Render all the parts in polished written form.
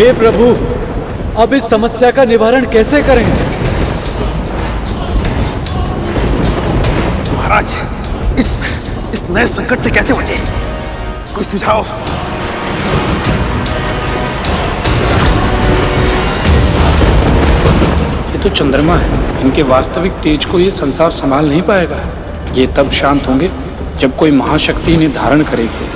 हे प्रभु, अब इस समस्या का निवारण कैसे करें? महाराज, इस नए संकट से कैसे बचे? कोई सुझाव? ये तो चंद्रमा है। इनके वास्तविक तेज को ये संसार संभाल नहीं पाएगा। ये तब शांत होंगे जब कोई महाशक्ति इन्हें धारण करेगी।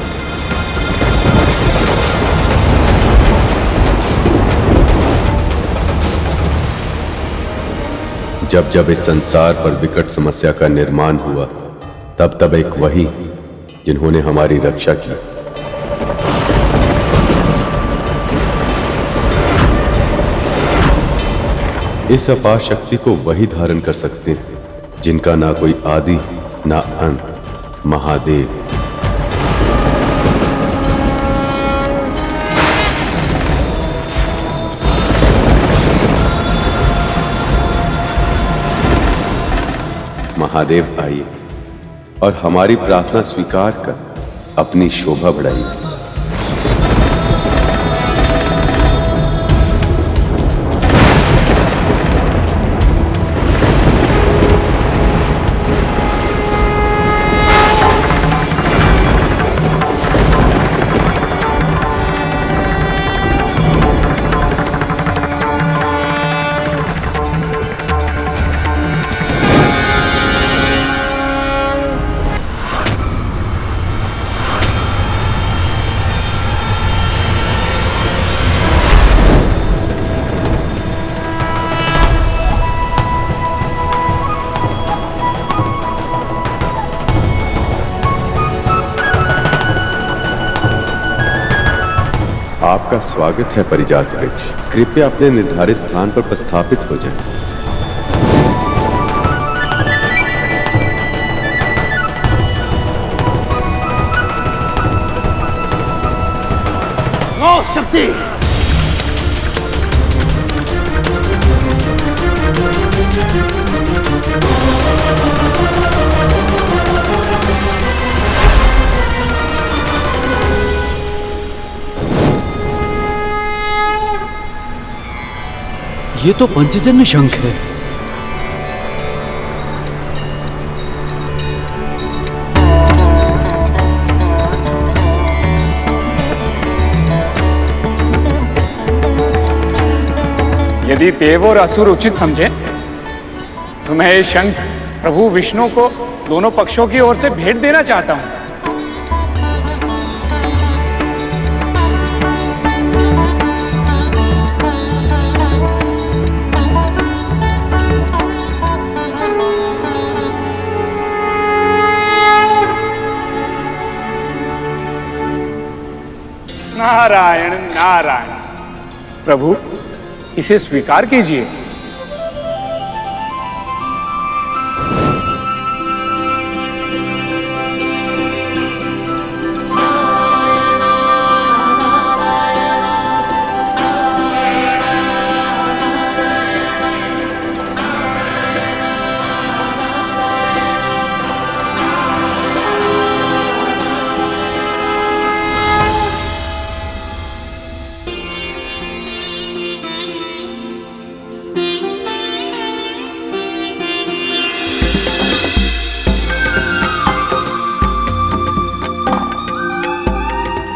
जब जब इस संसार पर विकट समस्या का निर्माण हुआ, तब तब एक वही जिन्होंने हमारी रक्षा की। इस अपार शक्ति को वही धारण कर सकते हैं जिनका ना कोई आदि ना अंत, महादेव। महादेव आइए और हमारी प्रार्थना स्वीकार कर अपनी शोभा बढ़ाइए। आपका स्वागत है परिजात वृक्ष। कृपया अपने निर्धारित स्थान पर प्रस्थापित हो जाएं। नो शक्ति! ये तो पंचजन्य शंख है। यदि देव और असुर उचित समझे तो मैं ये शंख प्रभु विष्णु को दोनों पक्षों की ओर से भेंट देना चाहता हूं। नारायण नारायण। प्रभु, इसे स्वीकार कीजिए।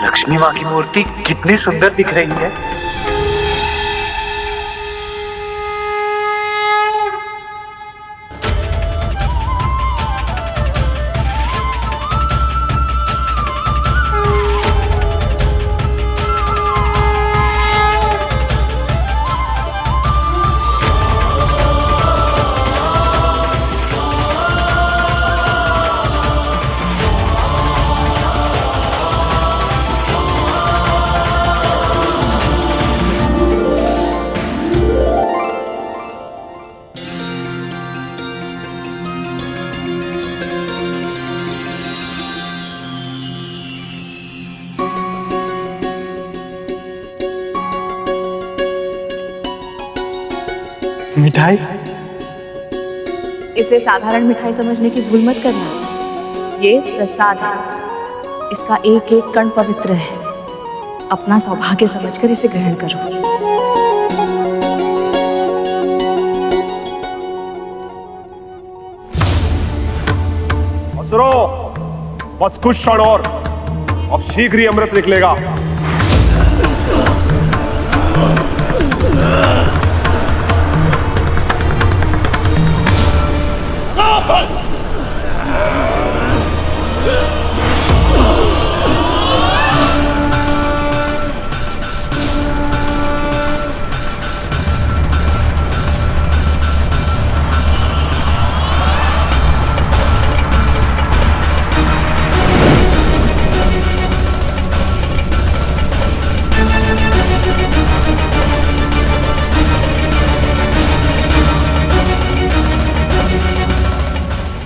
लक्ष्मी माँ की मूर्ति कितनी सुंदर दिख रही है। मिठाई? इसे साधारण मिठाई समझने की भूल मत करना। ये प्रसाद है। इसका एक एक कण पवित्र है। अपना सौभाग्य समझकर इसे ग्रहण करो। असुरो, बस कुछ क्षण और, अब शीघ्र ही अमृत निकलेगा।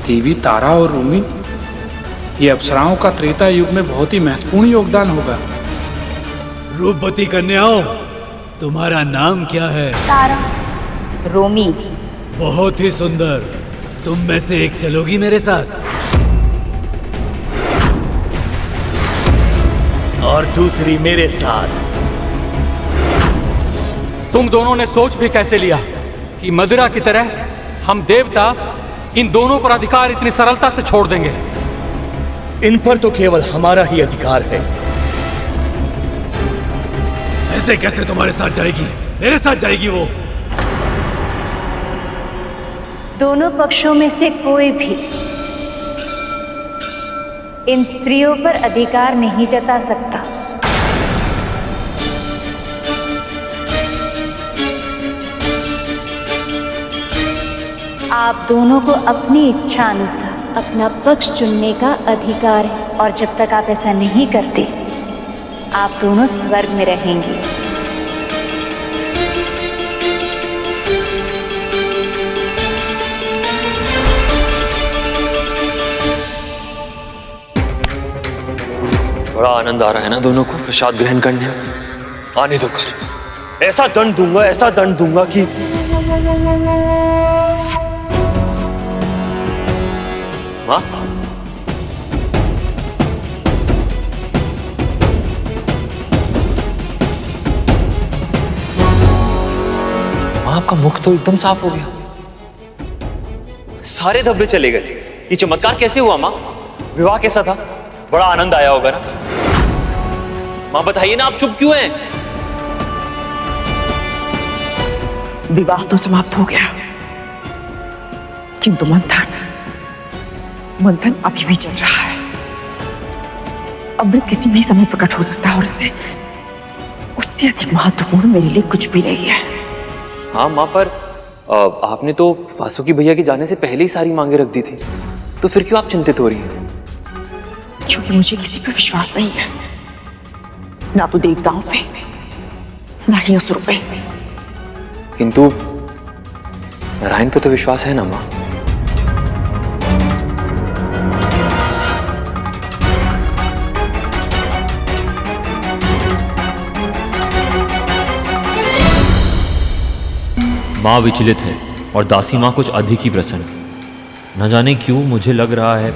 देवी तारा और रूमी, ये अप्सराओं का त्रेता युग में बहुत ही महत्वपूर्ण योगदान होगा। रूपवती कन्याओं, तुम्हारा नाम क्या है? तारा, रोमी। बहुत ही सुंदर। तुम में से एक चलोगी मेरे साथ और दूसरी मेरे साथ। तुम दोनों ने सोच भी कैसे लिया कि मदिरा की तरह हम देवता इन दोनों पर अधिकार इतनी सरलता से छोड़ देंगे? इन पर तो केवल हमारा ही अधिकार है। ऐसे कैसे तुम्हारे साथ जाएगी? मेरे साथ जाएगी वो। दोनों पक्षों में से कोई भी इन स्त्रियों पर अधिकार नहीं जता सकता। आप दोनों को अपनी इच्छा अनुसार अपना पक्ष चुनने का अधिकार है, और जब तक आप ऐसा नहीं करते, आप दोनों स्वर्ग में रहेंगे। बड़ा आनंद आ रहा है ना दोनों को प्रसाद ग्रहण करने में। आने दो कर, ऐसा दंड दूंगा, ऐसा दंड दूंगा कि माँ, आपका मुख तो एकदम साफ हो गया, सारे धब्बे चले गए। ये चमत्कार कैसे हुआ माँ? विवाह कैसा था? बड़ा आनंद आया होगा ना? माँ बताइए ना, आप चुप क्यों हैं? विवाह तो समाप्त हो गया, किंतु मंथन अभी भी चल रहा है। अमृत किसी भी समय प्रकट हो सकता है, और उससे अधिक महत्वपूर्ण मेरे लिए कुछ भी नहीं है। हाँ माँ, पर आपने तो वासुकी भैया के जाने से पहले ही सारी मांगे रख दी थी, तो फिर क्यों आप चिंतित हो रही हैं? क्योंकि मुझे किसी पर विश्वास नहीं है, ना तो देवताओं पे, ना ही असुरों पे। किंतु नारायण पे तो विश्वास है ना माँ? माँ विचलित है और दासी माँ कुछ अधिक ही प्रसन्न। न जाने क्यों मुझे लग रहा है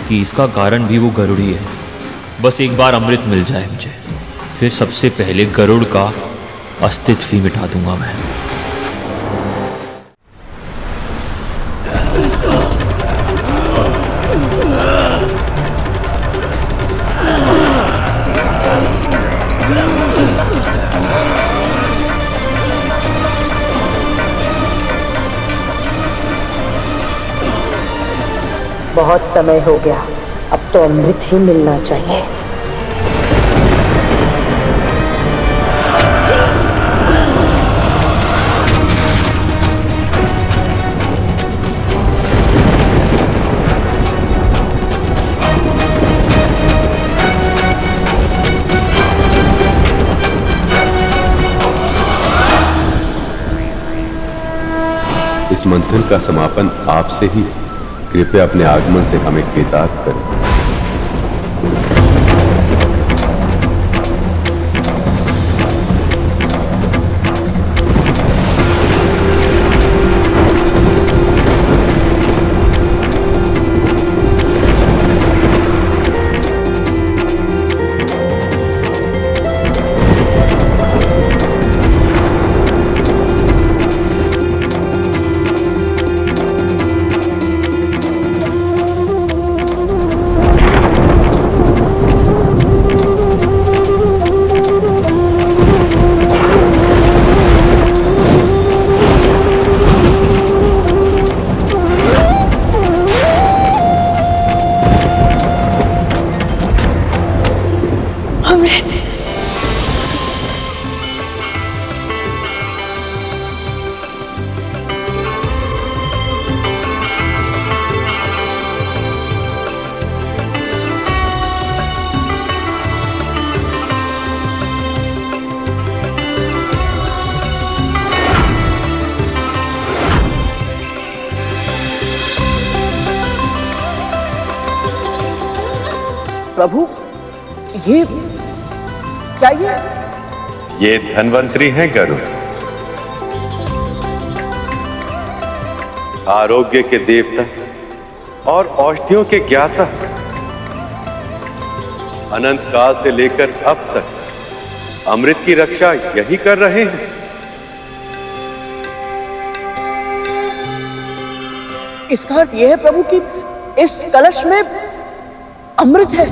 कि इसका कारण भी वो गरुड़ी है। बस एक बार अमृत मिल जाए मुझे, फिर सबसे पहले गरुड़ का अस्तित्व ही मिटा दूंगा मैं। बहुत समय हो गया, अब तो अमृत ही मिलना चाहिए। इस मंथन का समापन आपसे ही, कृपया अपने आगमन से हमें कृतार्थ करें। प्रभु, ये क्या ये धन्वंतरी हैं गरुड़, आरोग्य के देवता और औषधियों के ज्ञाता। अनंत काल से लेकर अब तक अमृत की रक्षा यही कर रहे हैं। इसका अर्थ यह है प्रभु कि इस कलश में अमृत है।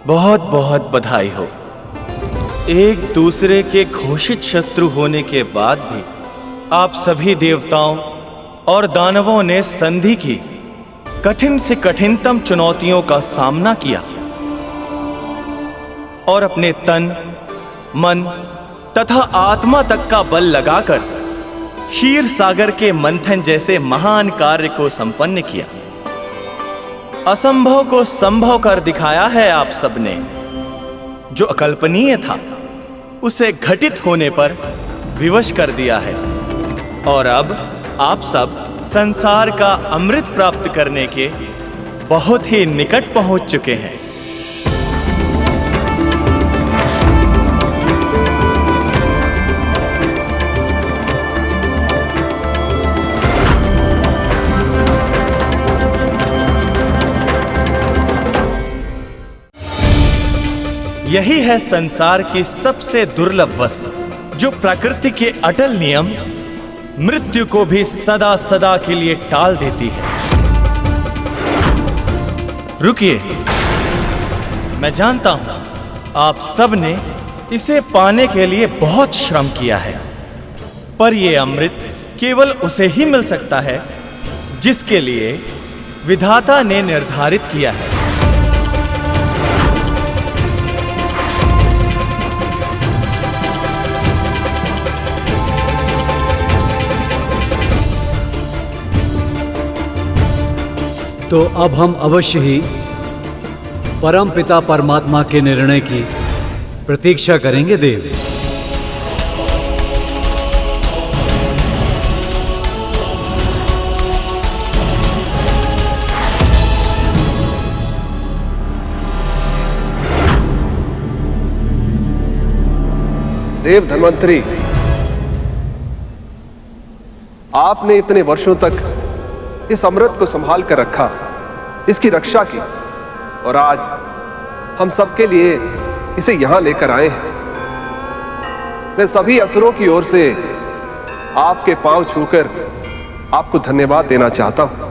बहुत बहुत बधाई हो। एक दूसरे के घोषित शत्रु होने के बाद भी आप सभी देवताओं और दानवों ने संधि की कठिन से कठिनतम चुनौतियों का सामना किया और अपने तन, मन तथा आत्मा तक का बल लगाकर क्षीर सागर के मंथन जैसे महान कार्य को संपन्न किया। असंभव को संभव कर दिखाया है आप सबने। जो अकल्पनीय था उसे घटित होने पर विवश कर दिया है और अब आप सब संसार का अमृत प्राप्त करने के बहुत ही निकट पहुंच चुके हैं। यही है संसार की सबसे दुर्लभ वस्तु, जो प्रकृति के अटल नियम मृत्यु को भी सदा सदा के लिए टाल देती है। रुकिए, मैं जानता हूं आप सब ने इसे पाने के लिए बहुत श्रम किया है, पर यह अमृत केवल उसे ही मिल सकता है जिसके लिए विधाता ने निर्धारित किया है। तो अब हम अवश्य ही परम पिता परमात्मा के निर्णय की प्रतीक्षा करेंगे देव। देव धन्वंतरी, आपने इतने वर्षों तक इस अमृत को संभाल कर रखा, इसकी रक्षा की, और आज हम सबके लिए इसे यहां लेकर आए हैं। मैं सभी असुरों की ओर से आपके पांव छूकर आपको धन्यवाद देना चाहता हूं।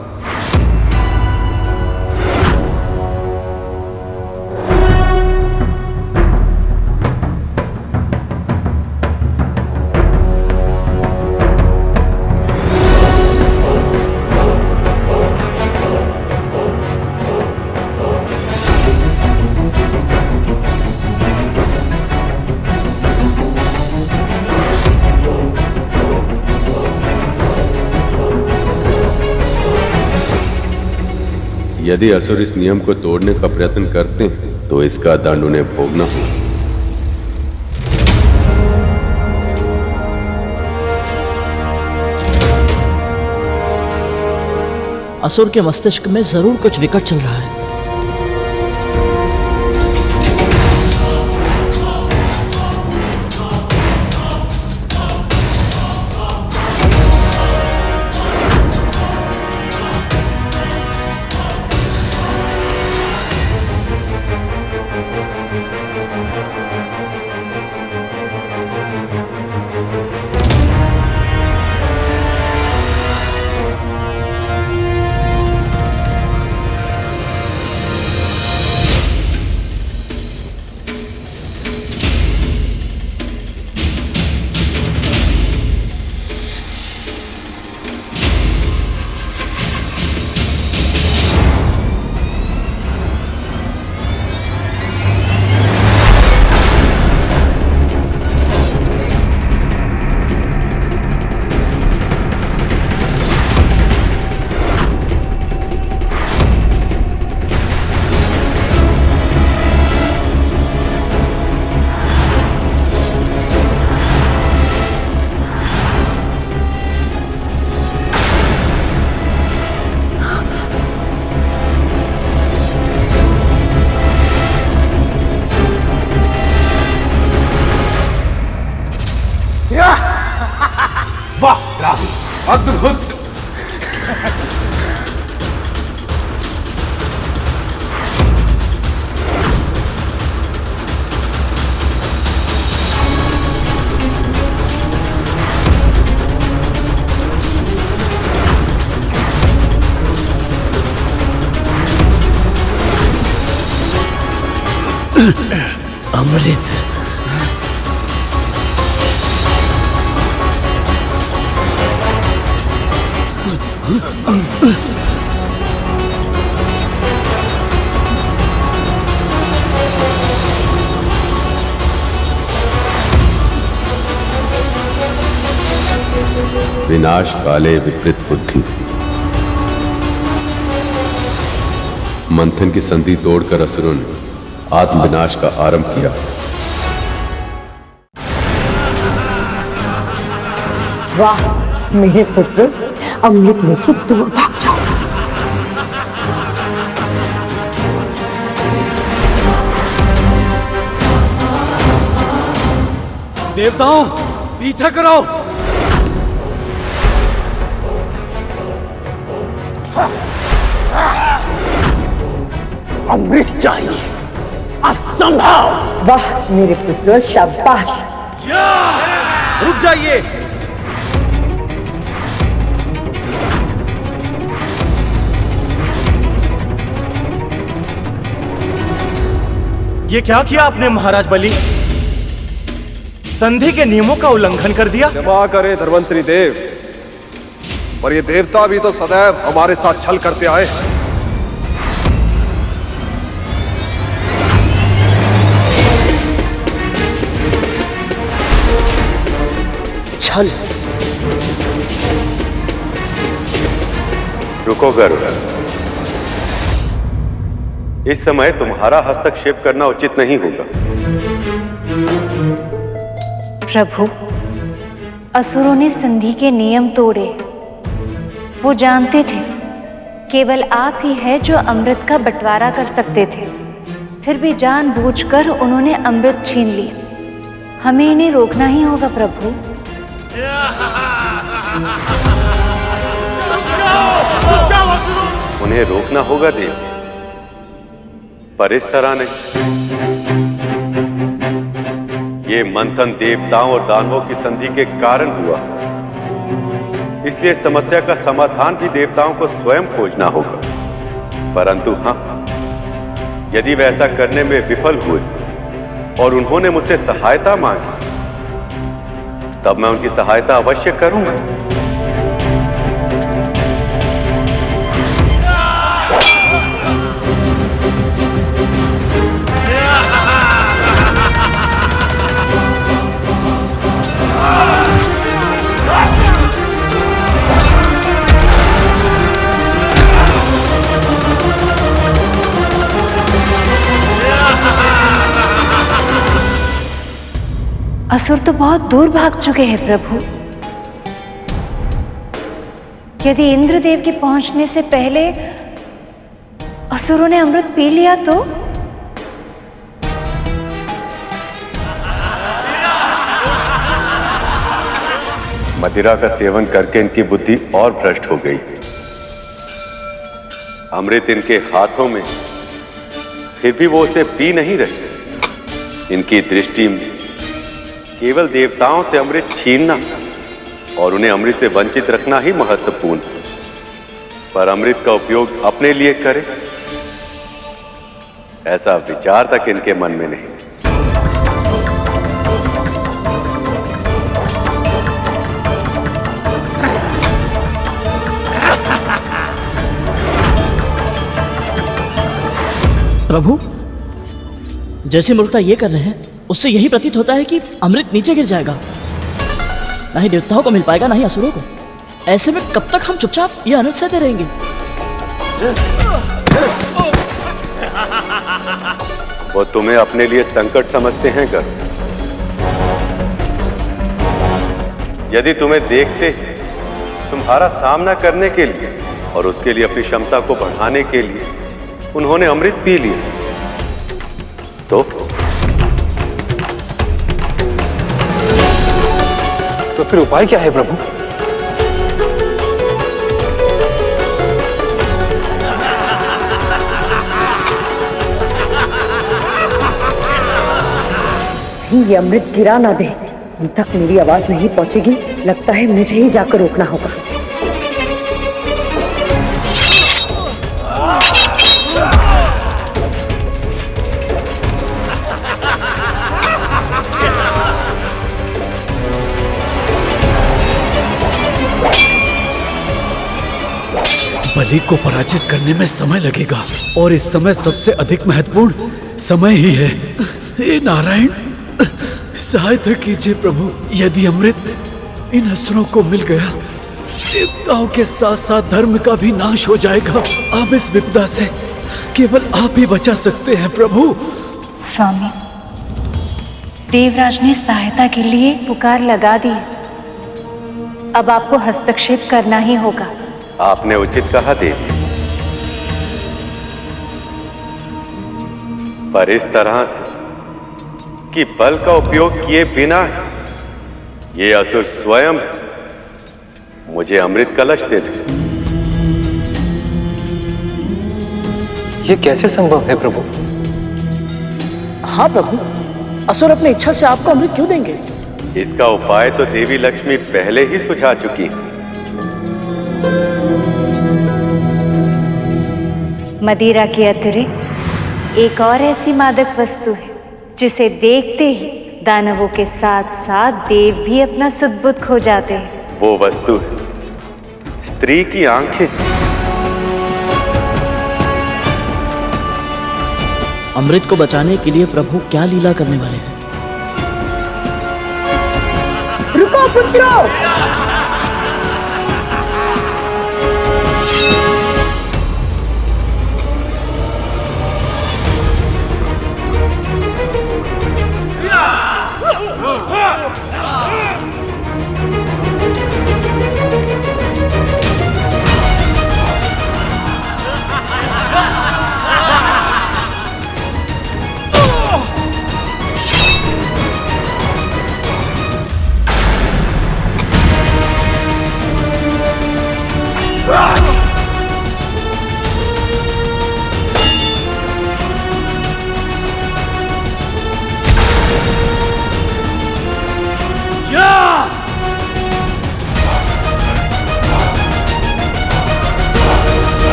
यदि असुर इस नियम को तोड़ने का प्रयत्न करते हैं तो इसका दंड उन्हें भोगना होगा। असुर के मस्तिष्क में जरूर कुछ विकट चल रहा है। वाह, अद्भुत। अमृत। विनाश काले विपरीत बुद्धि। मंथन की संधि तोड़कर असुरों ने आत्मविनाश का आरंभ किया। वाह मेरे पुत्र, अमृत लेके दूर भाग जाओ। देवताओं, पीछा करो। अमृत चाहिए, असंभव। वाह मेरे पुत्र, शाबाश। रुक जाइए। ये क्या किया आपने महाराज बलि? संधि के नियमों का उल्लंघन कर दिया। क्षमा करे धर्मंत्री देव, पर ये देवता भी तो सदैव हमारे साथ छल करते आए हैं। छल? रुको गरुड़, इस समय तुम्हारा हस्तक्षेप करना उचित नहीं होगा। प्रभु, असुरों ने संधि के नियम तोड़े। वो जानते थे केवल आप ही है जो अमृत का बंटवारा कर सकते थे, फिर भी जानबूझकर उन्होंने अमृत छीन लिया। हमें इन्हें रोकना ही होगा प्रभु। उन्हें रोकना होगा देव, पर इस तरह नहीं। ये मंथन देवताओं और दानवों की संधि के कारण हुआ, इसलिए समस्या का समाधान भी देवताओं को स्वयं खोजना होगा। परंतु हां, यदि वे ऐसा करने में विफल हुए और उन्होंने मुझसे सहायता मांगी, तब मैं उनकी सहायता अवश्य करूंगा। असुर तो बहुत दूर भाग चुके हैं प्रभु। यदि इंद्रदेव के पहुंचने से पहले असुरों ने अमृत पी लिया तो? मदिरा का सेवन करके इनकी बुद्धि और भ्रष्ट हो गई। अमृत इनके हाथों में, फिर भी वो उसे पी नहीं रहे। इनकी दृष्टि में केवल देवताओं से अमृत छीनना और उन्हें अमृत से वंचित रखना ही महत्वपूर्ण है। पर अमृत का उपयोग अपने लिए करें, ऐसा विचार तक इनके मन में नहीं। प्रभु, जैसे मूर्खता ये कर रहे हैं उससे यही प्रतीत होता है कि अमृत नीचे गिर जाएगा। ना ही देवताओं को मिल पाएगा ना ही असुरों को। ऐसे में कब तक हम चुपचाप ये अनर्थ सहते रहेंगे? वो तुम्हें अपने लिए संकट समझते हैं कर। यदि तुम्हें देखते तुम्हारा सामना करने के लिए और उसके लिए अपनी क्षमता को बढ़ाने के लिए उन्होंने अमृत पी लिया तो फिर उपाय क्या है प्रभु? ये अमृत गिरा ना दे। उन तक मेरी आवाज नहीं पहुंचेगी। लगता है मुझे ही जाकर रोकना होगा। बलि को पराजित करने में समय लगेगा और इस समय सबसे अधिक महत्वपूर्ण समय ही है। हे नारायण, सहायता कीजिए प्रभु। यदि अमृत इन असुरों को मिल गया, देवताओं के साथ साथ धर्म का भी नाश हो जाएगा। अब इस विपदा से केवल आप ही बचा सकते हैं प्रभु। स्वामी, देवराज ने सहायता के लिए पुकार लगा दी। अब आपको हस्तक्षेप करना ही होगा। आपने उचित कहा देवी, पर इस तरह से कि बल का उपयोग किए बिना ये असुर स्वयं मुझे अमृत कलश दे दे। ये कैसे संभव है प्रभु? हाँ प्रभु, असुर अपनी इच्छा से आपको अमृत क्यों देंगे? इसका उपाय तो देवी लक्ष्मी पहले ही सुझा चुकी है। मदिरा के अतिरिक्त एक और ऐसी मादक वस्तु है जिसे देखते ही दानवों के साथ साथ देव भी अपना सुध-बुध खो जाते हैं। वो वस्तु है स्त्री की आंखें। अमृत को बचाने के लिए प्रभु क्या लीला करने वाले हैं? रुको पुत्रों!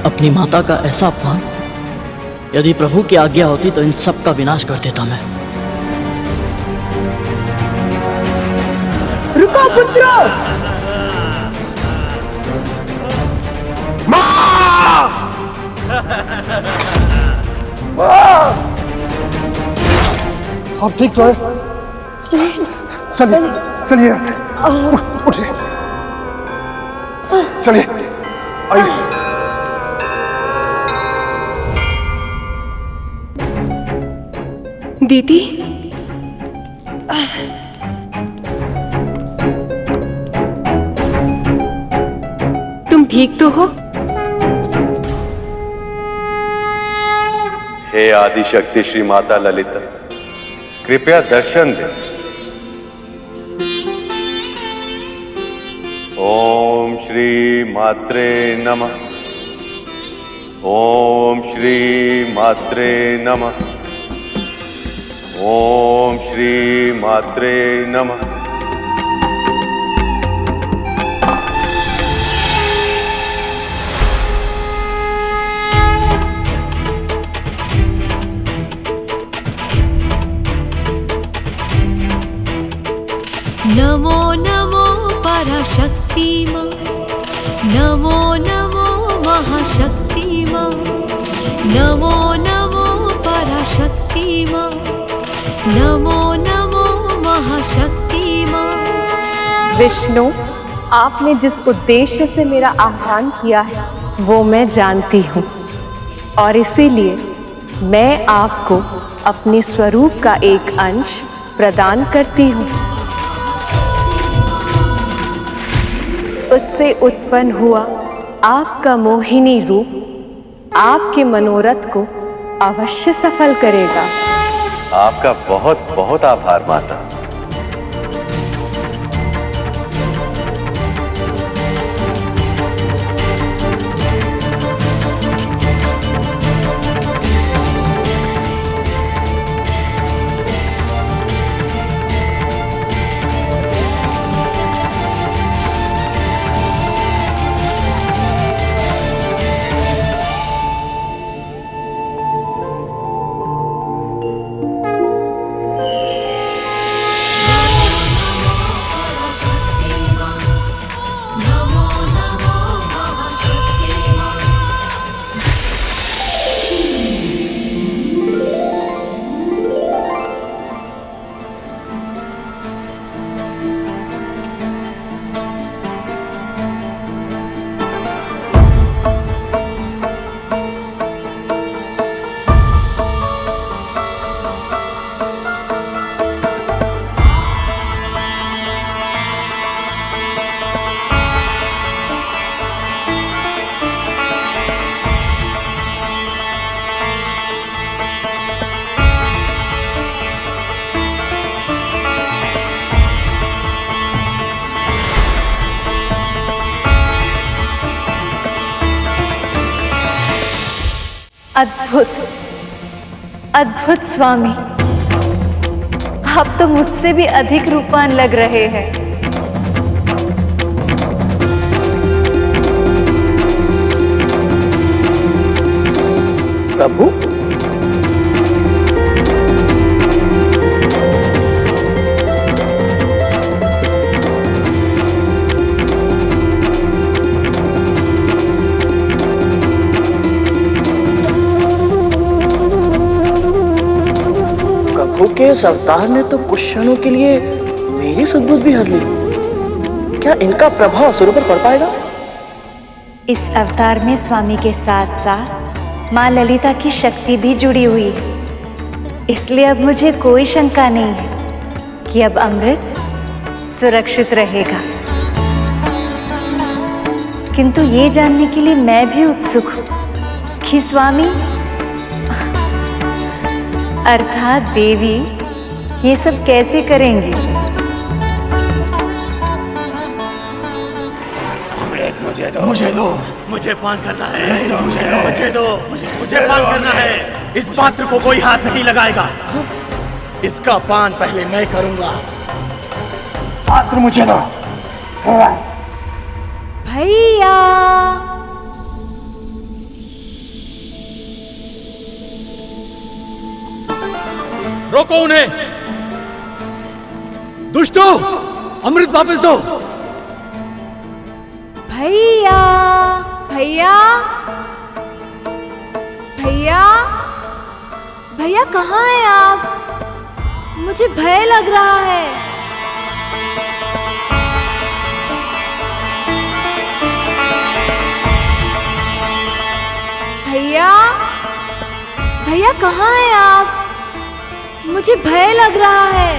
अपनी माता का ऐसा अपमान! यदि प्रभु की आज्ञा होती तो इन सब का विनाश कर देता मैं। रुको पुत्रों! आप ठीक तो है? चलिए चलिए यहाँ से उठिए। चलिए आइए। दीदी, तुम ठीक तो हो? हे आदिशक्ति श्री माता ललिता, कृपया दर्शन दे। ओम श्री मात्रे नमः। ओम श्री मात्रे नमः। ओम श्री मात्रे नमः। नमो नमो पराशक्ति मां, नमो नमो महाशक्ति मां, नमो नमो पराशक्ति मां, नमो नमो महाशक्ति मां। विष्णु, आपने जिस उद्देश्य से मेरा आह्वान किया है वो मैं जानती हूँ, और इसीलिए मैं आपको अपने स्वरूप का एक अंश प्रदान करती हूँ। उससे उत्पन्न हुआ आपका मोहिनी रूप आपके मनोरथ को अवश्य सफल करेगा। आपका बहुत बहुत आभार माता। अद्भुत, अद्भुत स्वामी, आप तो मुझसे भी अधिक रूपवान लग रहे हैं। प्रभु, के इस अवतार ने तो कुछ क्षणों के लिए मेरी सद्बुद्धि भी हर ली। क्या इनका प्रभाव असुरों पर पड़ पाएगा? इस अवतार में स्वामी के साथ साथ माँ ललिता की शक्ति भी जुड़ी हुई है, इसलिए अब मुझे कोई शंका नहीं है कि अब अमृत सुरक्षित रहेगा। किंतु ये जानने के लिए मैं भी उत्सुक हूँ कि स्वामी अर्थात देवी ये सब कैसे करेंगी? मुझे दो, मुझे दो, मुझे पान करना है, मुझे दो, मुझे पान करना है। इस पात्र को कोई हाथ नहीं लगाएगा, इसका पान पहले मैं करूंगा। पात्र मुझे दो। भैया, रोको उन्हें। दुष्टों, अमृत वापस दो। भैया, भैया, भैया, भैया कहाँ हैं आप? मुझे भय लग रहा है। भैया, भैया कहाँ हैं आप? मुझे भय लग रहा है।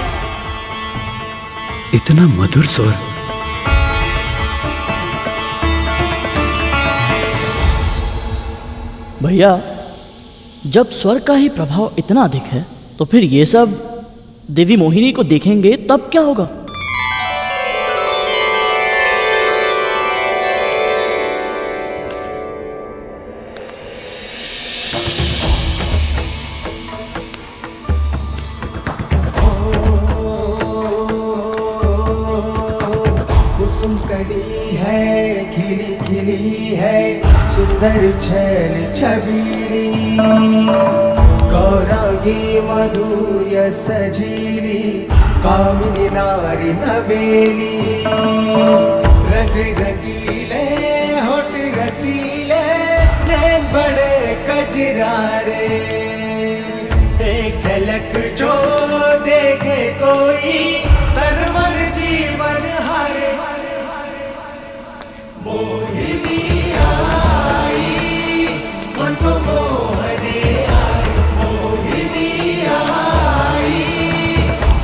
इतना मधुर स्वर। भैया, जब स्वर का ही प्रभाव इतना अधिक है तो फिर ये सब देवी मोहिनी को देखेंगे तब क्या होगा? कुसुम कली है, खिली खिली है, सुंदर छैल छबीली, गौरांगी मधुर्य सजीली, कामिनी नारी नवेली, रंग रंगीले होठ रसीले, नैन बड़े कजरारे, एक झलक जो देखे कोई तन मन जीवन हारे। मोहिनी आई मन को मोहने आई, मोहिनी आई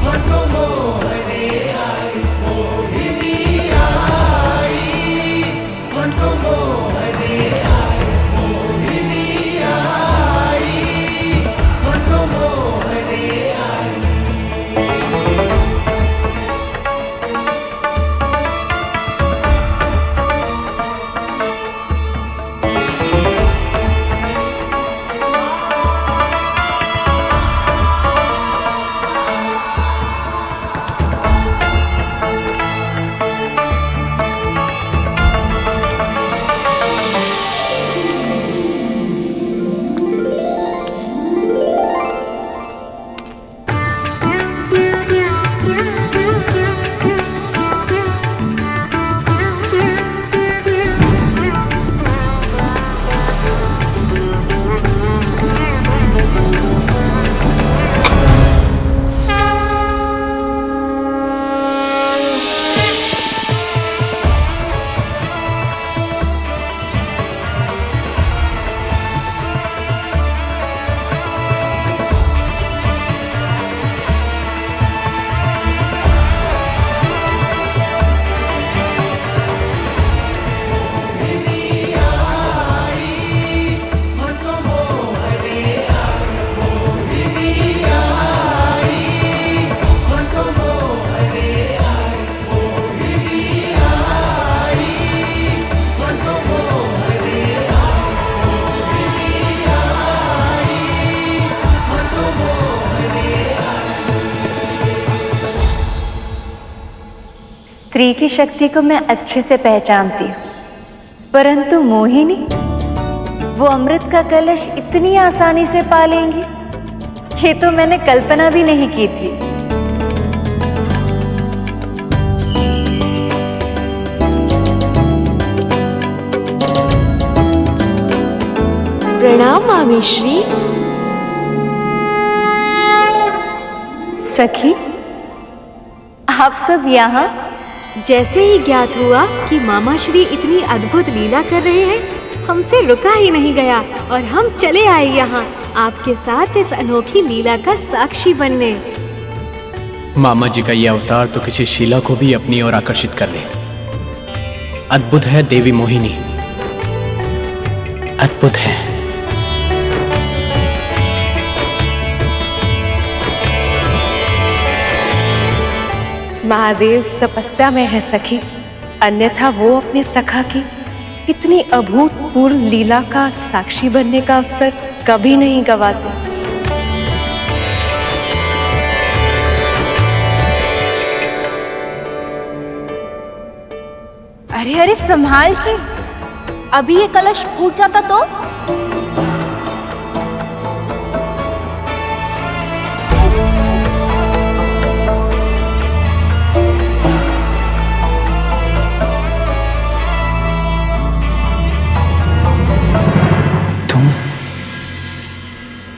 मन को मोहने आई, मोहिनी आई मन को मोहने आई, मोहिनी आई मन को मोहने आई। स्त्री की शक्ति को मैं अच्छे से पहचानती हूँ, परंतु मोहिनी वो अमृत का कलश इतनी आसानी से पा लेंगी, ये तो मैंने कल्पना भी नहीं की थी। प्रणाम मामी श्री। सखी, आप सब यहाँ? जैसे ही ज्ञात हुआ कि मामा श्री इतनी अद्भुत लीला कर रहे हैं, हमसे रुका ही नहीं गया और हम चले आए यहाँ आपके साथ इस अनोखी लीला का साक्षी बनने। मामा जी का ये अवतार तो किसी शीला को भी अपनी ओर आकर्षित कर ले। अद्भुत है देवी मोहिनी, अद्भुत है। महादेव तपस्या में है सखी, अन्यथा वो अपने सखा की इतनी अभूतपूर्व लीला का साक्षी बनने का अवसर कभी नहीं गवाते। अरे अरे संभाल के, अभी ये कलश फूट जाता तो।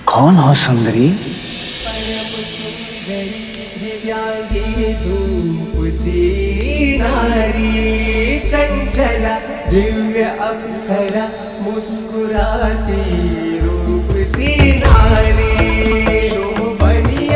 कौन हो सुंदरी? चंचला दिव्य अप्सरा मुस्कुराती रूप सी नारी, शोभनीय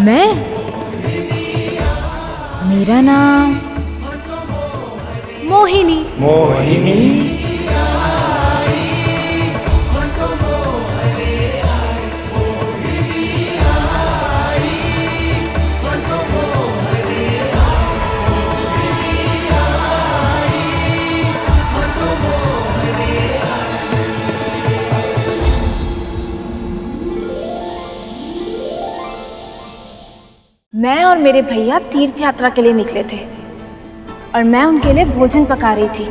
मैं? मेरा नाम मोहिनी। मोहिनी? मैं और मेरे भैया तीर्थ यात्रा के लिए निकले थे और मैं उनके लिए भोजन पका रही थी।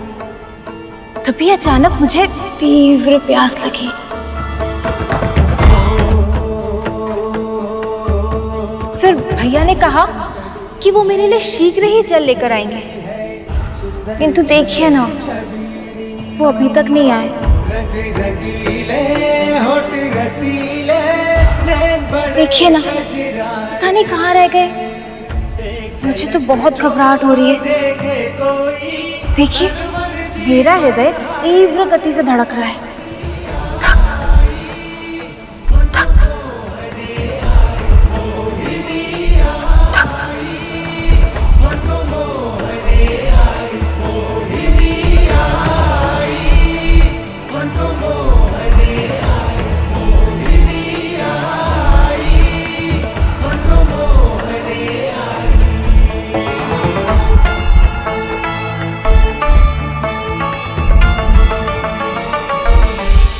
तभी अचानक मुझे तीव्र प्यास लगी। फिर भैया ने कहा कि वो मेरे लिए शीघ्र ही जल लेकर आएंगे, किंतु देखिए ना, वो अभी तक नहीं आए। देखिए ना, पता नहीं कहाँ रह गए। मुझे तो बहुत घबराहट हो रही है। देखिए, मेरा हृदय तीव्र गति से धड़क रहा है।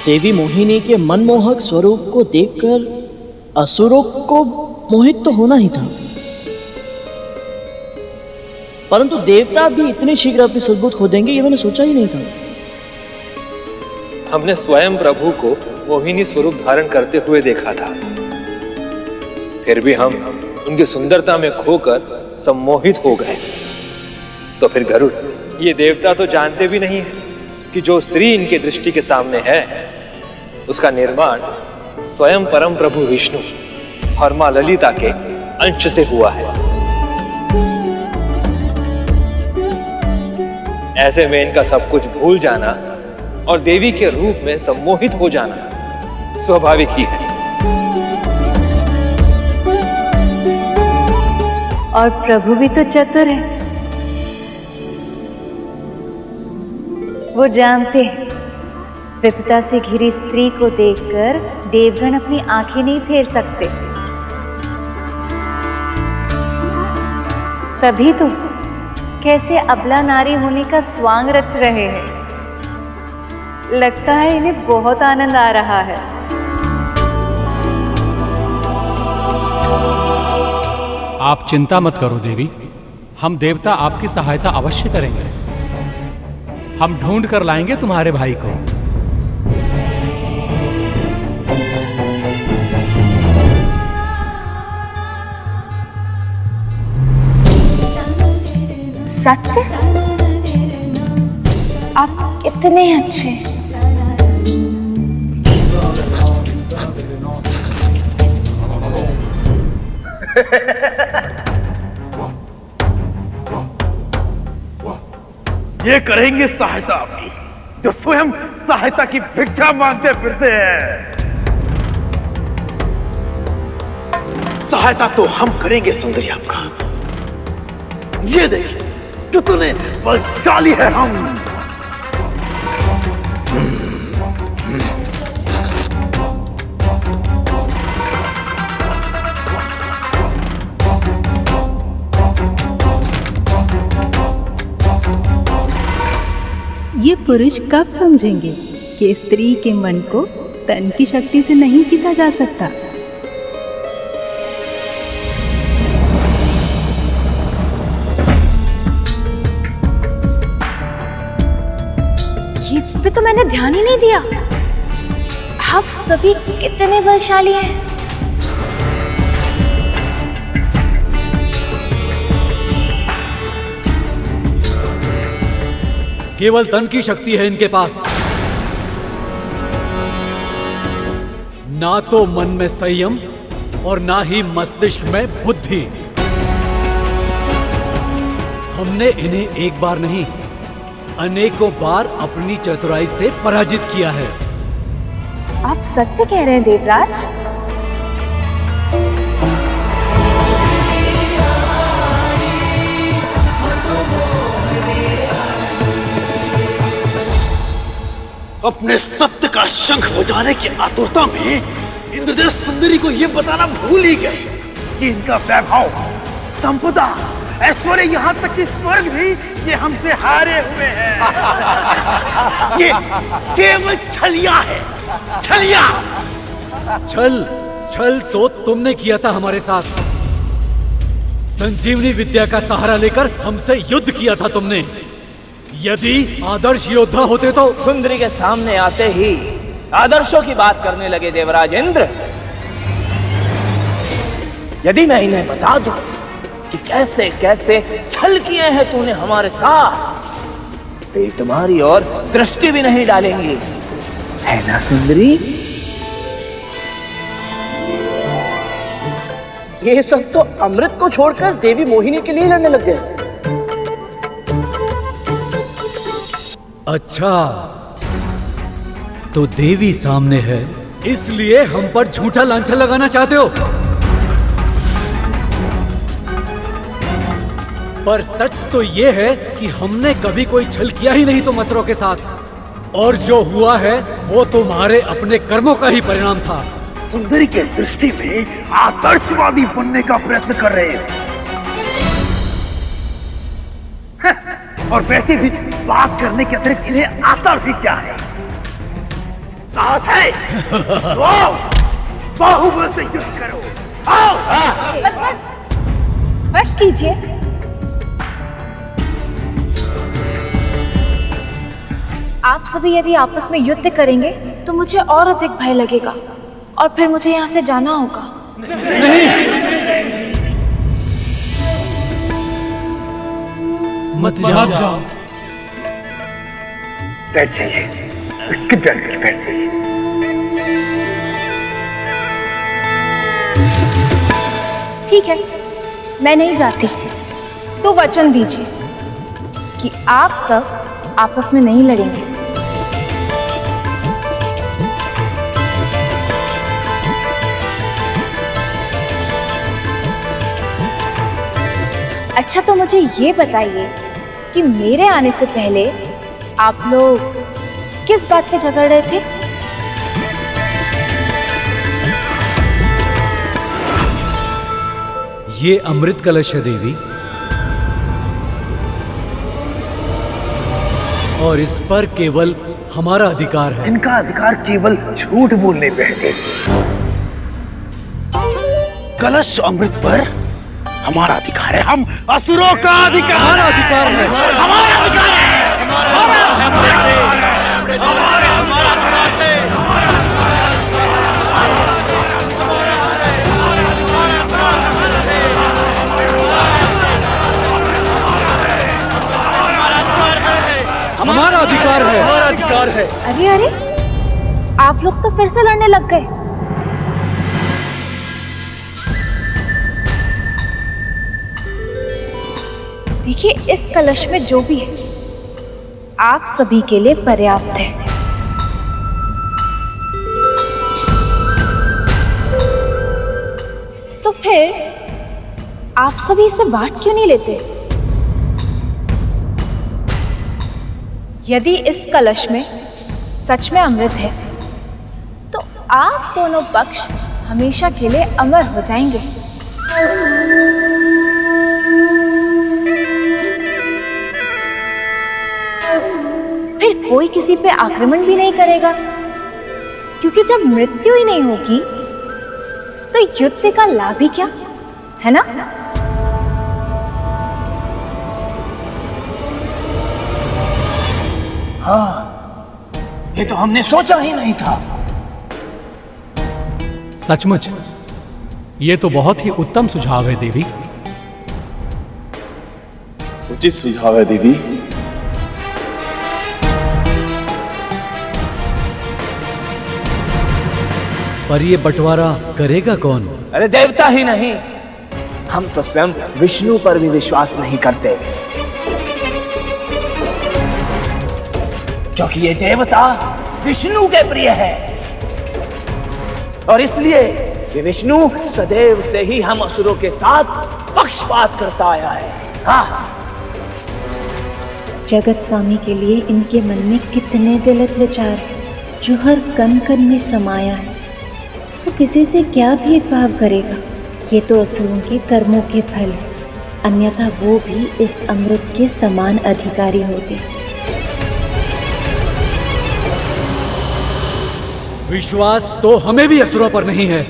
देवी मोहिनी के मनमोहक स्वरूप को देखकर असुरों को मोहित तो होना ही था, परंतु देवता भी इतने शीघ्र अपनी सुदबुद्ध खो देंगे ये मैंने सोचा ही नहीं था। हमने स्वयं प्रभु को मोहिनी स्वरूप धारण करते हुए देखा था, फिर भी हम उनकी सुंदरता में खोकर सम्मोहित हो गए। तो फिर गरुड़, ये देवता तो जानते भी नहीं है कि जो स्त्री इनके दृष्टि के सामने है उसका निर्माण स्वयं परम प्रभु विष्णु और मां ललिता के अंश से हुआ है। ऐसे में इनका सब कुछ भूल जाना और देवी के रूप में सम्मोहित हो जाना स्वाभाविक ही है। और प्रभु भी तो चतुर है, वो जानते हैं विपदा से घिरी स्त्री को देखकर देवगण अपनी आंखें नहीं फेर सकते। तभी तो कैसे अबला नारी होने का स्वांग रच रहे हैं। लगता है इन्हें बहुत आनंद आ रहा है। आप चिंता मत करो देवी, हम देवता आपकी सहायता अवश्य करेंगे। हम ढूंढ कर लाएंगे तुम्हारे भाई को। सत्य? आप कितने अच्छे। ये करेंगे सहायता आपकी, जो स्वयं सहायता की भिक्षा मांगते फिरते हैं। सहायता तो हम करेंगे सुंदरी आपका। ये देखिए कितने बलशाली है हम। ये पुरुष कब समझेंगे कि स्त्री के मन को तन की शक्ति से नहीं जीता जा सकता। इस पे तो मैंने ध्यान ही नहीं दिया। आप सभी कितने बलशाली हैं। केवल तन की शक्ति है इनके पास, ना तो मन में संयम और ना ही मस्तिष्क में बुद्धि। हमने इन्हें एक बार नहीं अनेकों बार अपनी चतुराई से पराजित किया है। आप सत्य कह रहे हैं देवराज? अपने सत्य का शंख बजाने की आतुरता में इंद्रदेव सुंदरी को यह बताना भूल ही गए कि इनका वैभव, संपदा, ऐश्वर्य, यहाँ तक कि स्वर्ग भी ये हमसे हारे हुए हैं। ये केवल छलिया है, छलिया। छल तो तुमने किया था हमारे साथ। संजीवनी विद्या का सहारा लेकर हमसे युद्ध किया था तुमने। यदि आदर्श योद्धा होते तो। सुंदरी के सामने आते ही आदर्शों की बात करने लगे देवराज इंद्र। यदि मैं इन्हें बता दूं कि कैसे कैसे छल किए हैं तूने हमारे साथ, तो ये तुम्हारी ओर दृष्टि भी नहीं डालेंगी, है ना सुंदरी? ये सब तो अमृत को छोड़कर देवी मोहिनी के लिए लड़ने लग गए। अच्छा, तो देवी सामने है, इसलिए हम पर झूठा लांछन लगाना चाहते हो। पर सच तो ये है कि हमने कभी कोई छल किया ही नहीं तुम असुरों के साथ, और जो हुआ है वो तुम्हारे अपने कर्मों का ही परिणाम था। सुंदरी के दृष्टि में आदर्शवादी बनने का प्रयत्न कर रहे हैं, और वैसे भी बात करने के अतिरिक्त इन्हें आता भी क्या है? साहस है तो बाहुबल से युद्ध करो। आओ। बस कीजिए। आप सभी यदि आपस में युद्ध करेंगे तो मुझे और अधिक भय लगेगा, और फिर मुझे यहाँ से जाना होगा। मत जाओ। बैठ जाइए, कृपया करके बैठ जाइए। ठीक है, मैं नहीं जाती, तो वचन दीजिए कि आप सब आपस में नहीं लड़ेंगे। अच्छा, तो मुझे ये बताइए कि मेरे आने से पहले आप लोग किस बात पे झगड़ रहे थे? ये अमृत कलश है देवी, और इस पर केवल हमारा अधिकार है। इनका अधिकार केवल झूठ बोलने पे है। कलश अमृत पर हमारा अधिकार है। हम असुरों का अधिकार, हमारा अधिकार है, हमारा अधिकार है, हमारा अधिकार है। हमारा अधिकार है। अरे अरे, आप लोग तो फिर से लड़ने लग गए। देखिए, इस कलश में जो भी है आप सभी के लिए पर्याप्त है। तो फिर आप सभी इसे बांट क्यों नहीं लेते? यदि इस कलश में सच में अमृत है तो आप दोनों पक्ष हमेशा के लिए अमर हो जाएंगे। फिर कोई किसी पे आक्रमण भी नहीं करेगा, क्योंकि जब मृत्यु ही नहीं होगी तो युद्ध का लाभ ही क्या, है ना? हाँ, ये तो हमने सोचा ही नहीं था। सचमुच ये तो बहुत ही उत्तम सुझाव है देवी। उचित सुझाव है दीदी। पर ये बंटवारा करेगा कौन? अरे देवता ही नहीं, हम तो स्वयं विष्णु पर भी विश्वास नहीं करते। क्योंकि ये देवता विष्णु के प्रिय है और इसलिए ये विष्णु सदैव से ही हम असुरों के साथ पक्षपात करता आया है। हाँ, जगत स्वामी के लिए इनके मन में कितने गलत विचार हैं जो हर कण कण में समाया है। वो किसी से क्या भेदभाव करेगा? ये तो असुरों के कर्मों के फल है, अन्यथा वो भी इस अमृत के समान अधिकारी होते। विश्वास तो हमें भी असुरों पर नहीं है।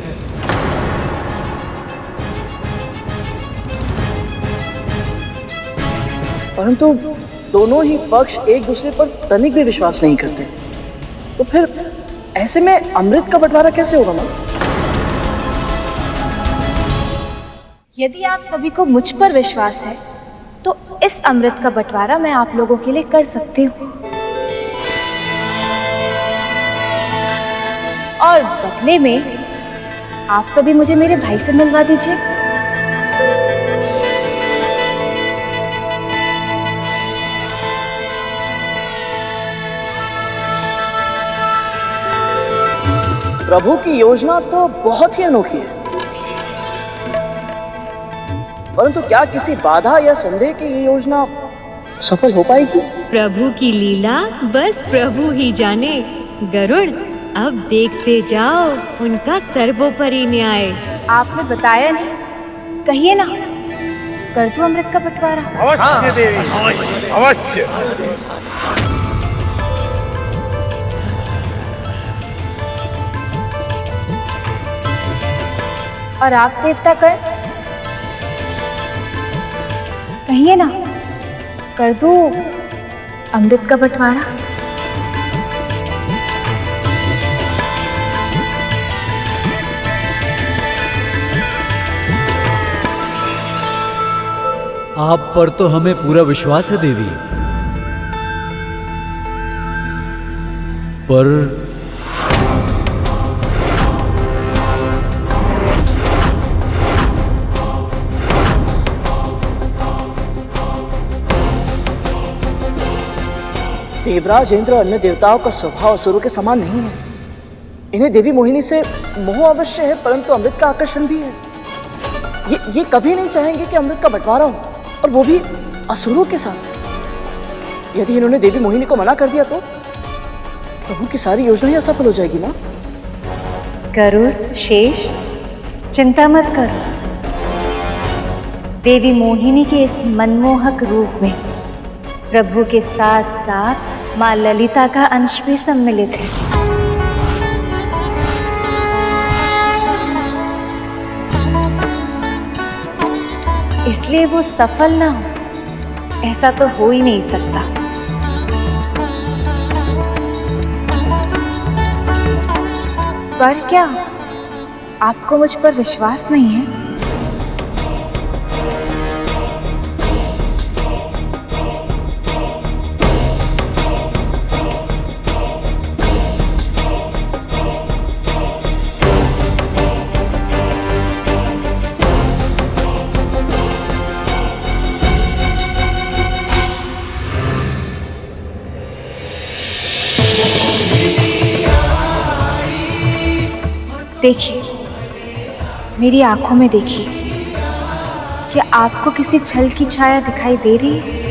परंतु दोनों ही पक्ष एक दूसरे पर तनिक भी विश्वास नहीं करते, तो फिर ऐसे में अमृत का बंटवारा कैसे होगा मां? यदि आप सभी को मुझ पर विश्वास है तो इस अमृत का बंटवारा मैं आप लोगों के लिए कर सकती हूँ, और बदले में आप सभी मुझे मेरे भाई से मिलवा दीजिए। प्रभु की योजना तो बहुत ही अनोखी है, परंतु क्या किसी बाधा या संदेह की ये योजना सफल हो पाएगी? प्रभु की लीला बस प्रभु ही जाने। गरुड़, अब देखते जाओ उनका सर्वोपरि न्याय। आपने बताया नहीं, कहिए ना, कर दूं अमृत का बंटवारा? अवश्य देवी, अवश्य। और आप देवता कर, कहिए ना, कर दूं अमृत का बंटवारा? आप पर तो हमें पूरा विश्वास है देवी, पर देवराज इंद्र अन्य देवताओं का स्वभाव असुरों के समान नहीं है। इन्हें देवी मोहिनी से मोह अवश्य है, परंतु अमृत का आकर्षण भी है। ये कभी नहीं चाहेंगे कि अमृत का बंटवारा हो, और वो भी असुरों के साथ। यदि इन्होंने देवी मोहिनी को मना कर दिया तो प्रभु की सारी योजना ही असफल हो जाएगी मां। गरुड़, शेष, चिंता मत करो। देवी मोहिनी के इस मनमोहक रूप में प्रभु के साथ साथ मां ललिता का अंश भी सम्मिलित है। इसलिए वो सफल ना हो, ऐसा तो हो ही नहीं सकता। पर क्या आपको मुझ पर विश्वास नहीं है? देखिए, मेरी आंखों में देखिए, क्या आपको किसी छल की छाया दिखाई दे रही है?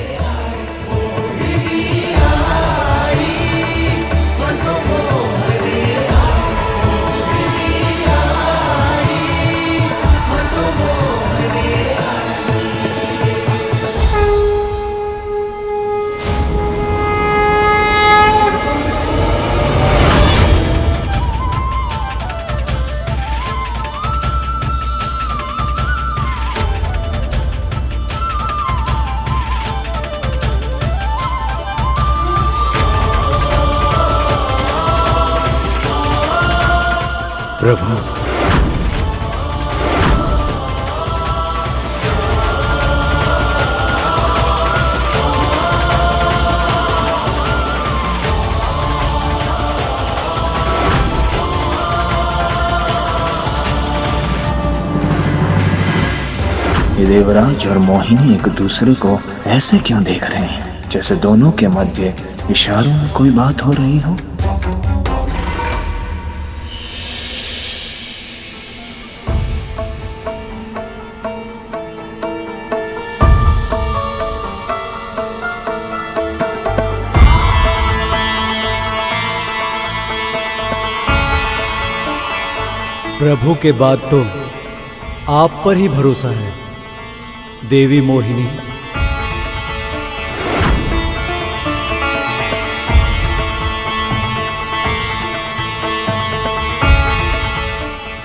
प्रभु, ये देवराज और मोहिनी एक दूसरे को ऐसे क्यों देख रहे हैं, जैसे दोनों के मध्य इशारों में कोई बात हो रही हो? प्रभु के बाद तो आप पर ही भरोसा है देवी मोहिनी।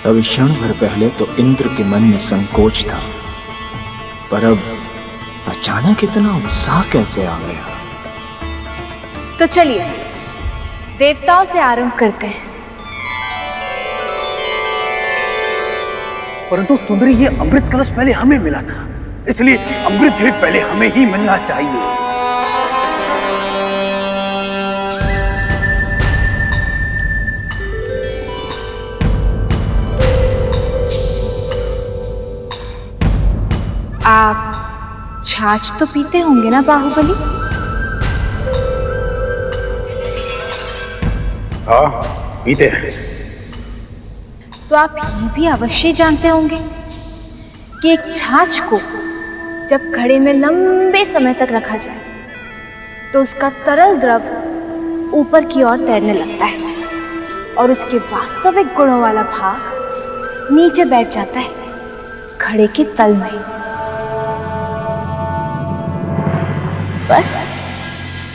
अभी क्षण भर पहले तो इंद्र के मन में संकोच था, पर अब अचानक इतना उत्साह कैसे आ गया? तो चलिए देवताओं से आरंभ करते हैं। परंतु सुंदरी, ये अमृत कलश पहले हमें मिला था, इसलिए अमृत भी पहले हमें ही मिलना चाहिए। आप छाछ तो पीते होंगे ना बाहुबली? हाँ, पीते हैं। तो आप ये भी अवश्य जानते होंगे कि एक छाछ को जब घड़े में लंबे समय तक रखा जाए तो उसका तरल द्रव ऊपर की ओर तैरने लगता है और उसके वास्तविक गुणों वाला भाग नीचे बैठ जाता है घड़े के तल में। बस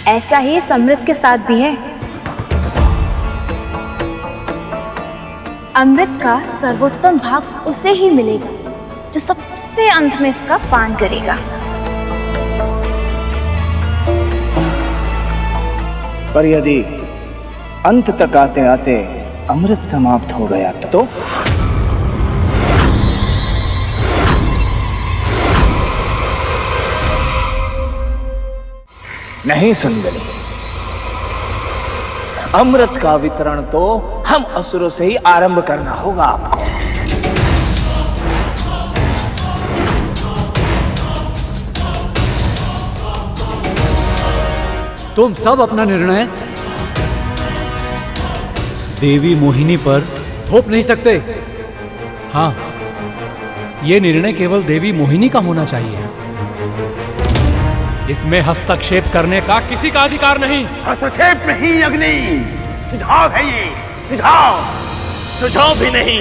ऐसा ही इस अमृत के साथ भी है। अमृत का सर्वोत्तम भाग उसे ही मिलेगा जो सबसे अंत में इसका पान करेगा। पर यदि अंत तक आते आते अमृत समाप्त हो गया तो? नहीं सुंदरी, अमृत का वितरण तो हम असुरों से ही आरंभ करना होगा आपको। तुम सब अपना निर्णय देवी मोहिनी पर थोप नहीं सकते। हाँ, ये निर्णय केवल देवी मोहिनी का होना चाहिए। इसमें हस्तक्षेप करने का किसी का अधिकार नहीं। हस्तक्षेप नहीं अग्नि, सुझाव है ये, सुझाव। सुझाव भी नहीं,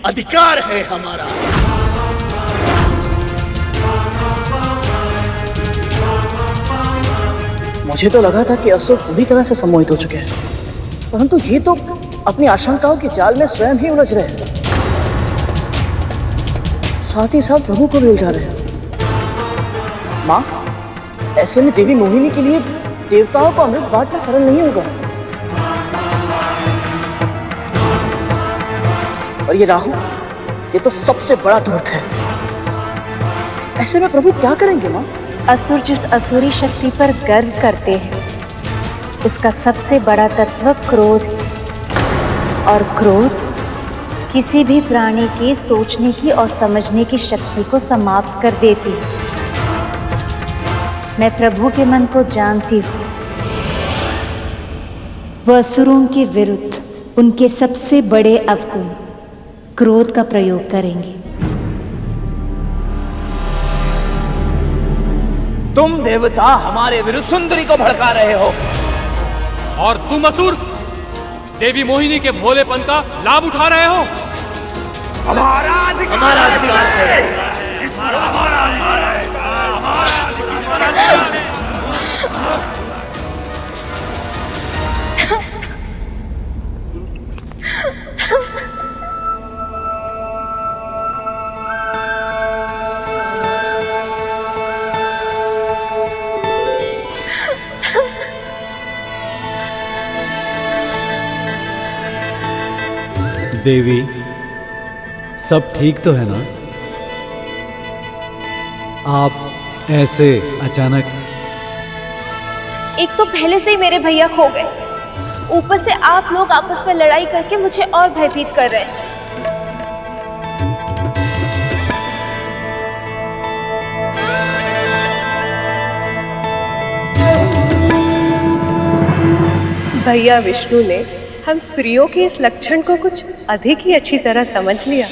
अधिकार है हमारा। मुझे तो लगा था कि असुर पूरी तरह से सम्मोहित हो चुके हैं, परंतु ये तो अपनी आशंकाओं के जाल में स्वयं ही उलझ रहे हैं, साथ ही साथ प्रभु को भी उलझा रहे हैं। माँ, ऐसे में देवी मोहिनी के लिए देवताओं को अमृत बांटना सरल नहीं होगा। और ये राहु, ये तो सबसे बड़ा धूर्त है। ऐसे में प्रभु क्या करेंगे माँ? असुर जिस असुरी शक्ति पर गर्व करते हैं उसका सबसे बड़ा तत्व क्रोध है। और क्रोध किसी भी प्राणी के सोचने की और समझने की शक्ति को समाप्त कर देती है। मैं प्रभु के मन को जानती हूँ। वह असुरों के विरुद्ध उनके सबसे बड़े अवगुण क्रोध का प्रयोग करेंगे। तुम देवता हमारे विरुद्ध सुंदरी को भड़का रहे हो, और तुम असुर देवी मोहिनी के भोलेपन का लाभ उठा रहे हो। हमारा अधिकार है। हमारा अधिकार है। देवी, सब ठीक तो है ना? आप ऐसे अचानक? एक तो पहले से ही मेरे भैया खो गए, ऊपर से आप लोग आपस में लड़ाई करके मुझे और भयभीत कर रहे हैं। भैया विष्णु ने हम स्त्रियों के इस लक्षण को कुछ अधिक ही अच्छी तरह समझ लिया,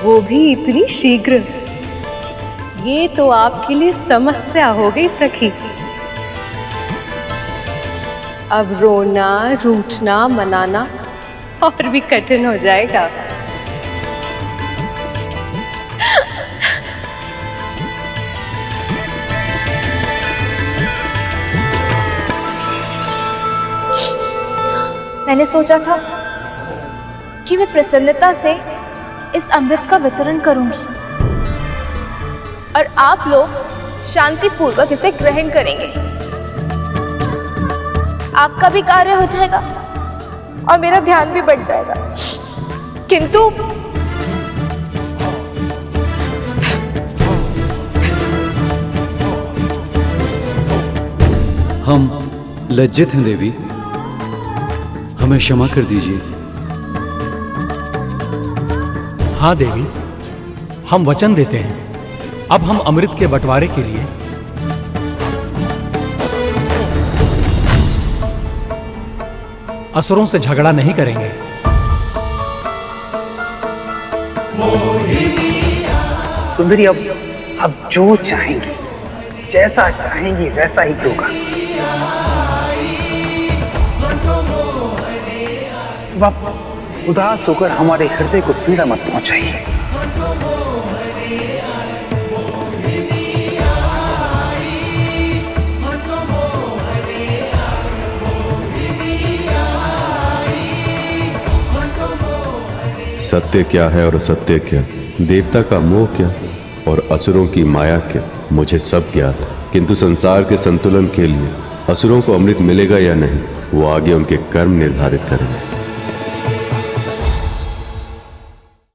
वो भी इतनी शीघ्र। ये तो आपके लिए समस्या हो गई सखी। अब रोना, रूठना, मनाना और भी कठिन हो जाएगा। मैंने सोचा था कि मैं प्रसन्नता से इस अमृत का वितरण करूंगी और आप लोग शांति पूर्वक इसे ग्रहण करेंगे। आपका भी कार्य हो जाएगा और मेरा ध्यान भी बढ़ जाएगा। किंतु हम लज्जित हैं देवी, हमें क्षमा कर दीजिए। हाँ देवी, हम वचन देते हैं अब हम अमृत के बंटवारे के लिए असुरों से झगड़ा नहीं करेंगे। सुंदरी अब जो चाहेंगी, जैसा चाहेंगी वैसा ही होगा। आप उदास होकर हमारे हृदय को पीड़ा मत पहुंचाइए। सत्य क्या है और असत्य क्या, देवता का मोह क्या और असुरों की माया क्या, मुझे सब ज्ञात। किंतु संसार के संतुलन के लिए असुरों को अमृत मिलेगा या नहीं, वो आगे उनके कर्म निर्धारित करेंगे।